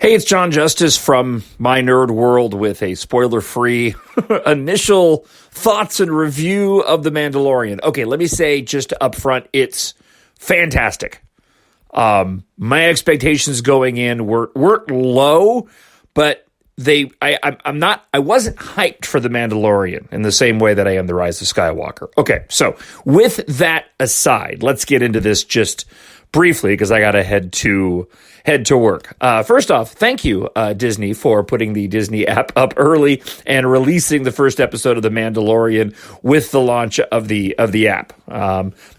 Hey, it's John Justice from My Nerd World with a spoiler-free initial thoughts and review of The Mandalorian. Okay, let me say just up front, it's fantastic. My expectations going in weren't low, but I wasn't hyped for The Mandalorian in the same way that I am The Rise of Skywalker. Okay, so with that aside, let's get into this just briefly because I got to head to work. First off, thank you, Disney, for putting the Disney app up early and releasing the first episode of The Mandalorian with the launch of the app.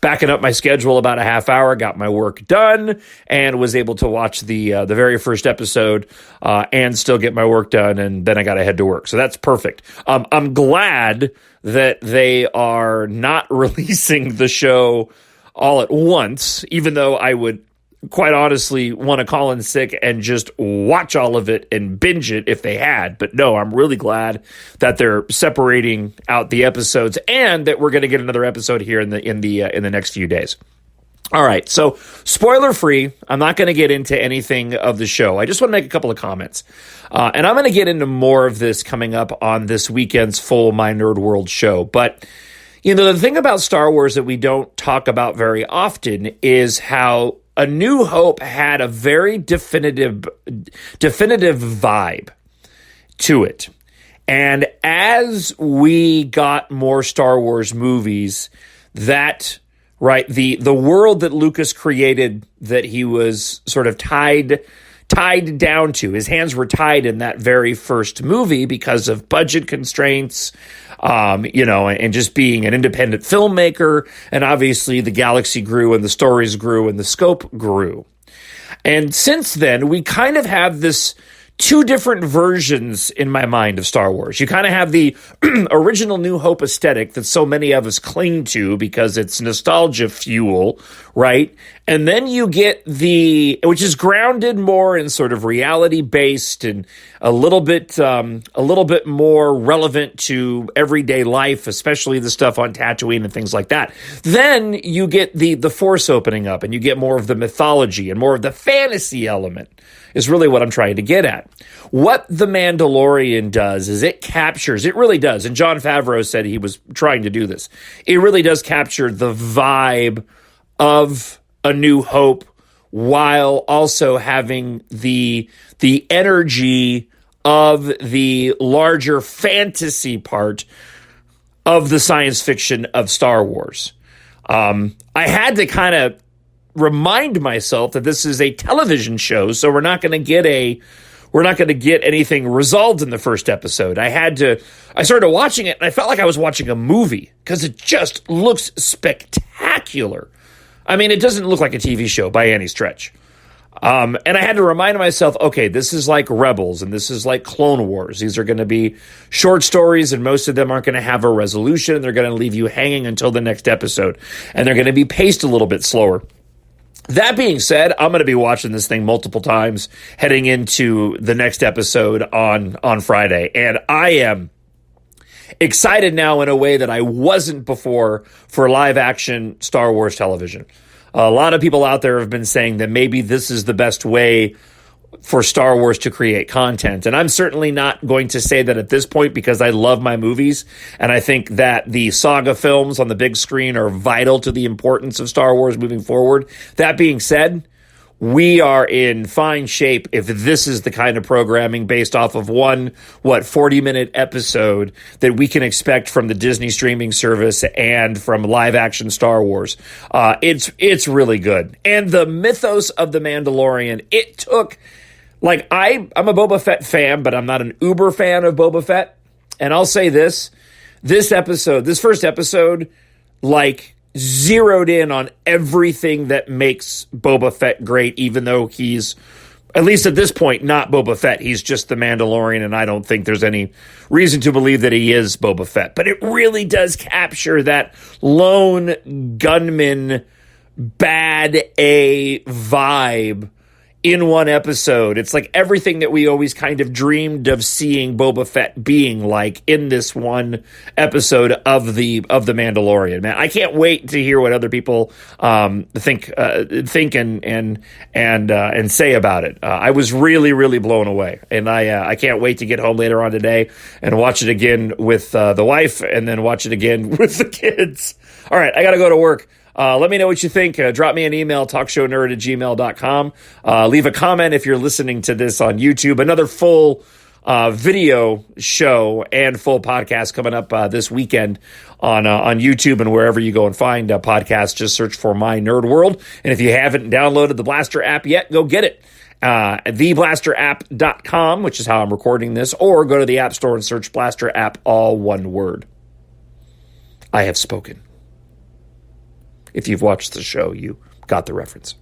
Backing up my schedule about a half hour, got my work done, and was able to watch the very first episode and still get my work done, and then I got to head to work. So that's perfect. I'm glad that they are not releasing the show all at once, even though I would quite honestly want to call in sick and just watch all of it and binge it if they had. But no, I'm really glad that they're separating out the episodes and that we're going to get another episode here in the next few days. All right, so spoiler free. I'm not going to get into anything of the show. I just want to make a couple of comments, and I'm going to get into more of this coming up on this weekend's full My Nerd World show. But you know, the thing about Star Wars that we don't talk about very often is how A New Hope had a very definitive vibe to it. And as we got more Star Wars movies, the world that Lucas created, that he was sort of tied down to, his hands were tied in that very first movie because of budget constraints, and just being an independent filmmaker. And obviously the galaxy grew and the stories grew and the scope grew. And since then, we kind of have this two different versions in my mind of Star Wars. You kind of have the original New Hope aesthetic that so many of us cling to because it's nostalgia fuel, right? And then you get which is grounded more in sort of reality based and a little bit more relevant to everyday life, especially the stuff on Tatooine and things like that. Then you get the Force opening up and you get more of the mythology and more of the fantasy element is really what I'm trying to get at. What The Mandalorian does is it really does, and Jon Favreau said he was trying to do this, it really does capture the vibe of A New Hope while also having the energy of the larger fantasy part of the science fiction of Star Wars. I had to kind of remind myself that this is a television show, so we're not going to get anything resolved in the first episode. I started watching it and I felt like I was watching a movie because it just looks spectacular. I mean, it doesn't look like a TV show by any stretch. And I had to remind myself, okay, this is like Rebels and this is like Clone Wars. These are going to be short stories and most of them aren't going to have a resolution. They're going to leave you hanging until the next episode and they're going to be paced a little bit slower. That being said, I'm going to be watching this thing multiple times heading into the next episode on Friday. And I am excited now in a way that I wasn't before for live action Star Wars television. A lot of people out there have been saying that maybe this is the best way for Star Wars to create content. And I'm certainly not going to say that at this point because I love my movies. And I think that the saga films on the big screen are vital to the importance of Star Wars moving forward. That being said, we are in fine shape if this is the kind of programming based off of 40-minute episode that we can expect from the Disney streaming service and from live action Star Wars. It's really good. And the mythos of The Mandalorian, it took, like, I'm a Boba Fett fan, but I'm not an uber fan of Boba Fett. And I'll say this first episode, like, zeroed in on everything that makes Boba Fett great, even though he's, at least at this point, not Boba Fett. He's just the Mandalorian, and I don't think there's any reason to believe that he is Boba Fett. But it really does capture that lone gunman, bad A vibe in one episode. It's like everything that we always kind of dreamed of seeing Boba Fett being like in this one episode of the Mandalorian. Man, I can't wait to hear what other people think and say about it. I was really, really blown away, and I can't wait to get home later on today and watch it again with the wife, and then watch it again with the kids. All right, I got to go to work. Let me know what you think. Drop me an email, talkshownerd@gmail.com. Leave a comment if you're listening to this on YouTube. Another full video show and full podcast coming up this weekend on YouTube and wherever you go and find podcasts. Just search for My Nerd World. And if you haven't downloaded the Blaster app yet, go get it. TheBlasterApp.com, which is how I'm recording this, or go to the App Store and search Blaster app, all one word. I have spoken. If you've watched the show, you got the reference.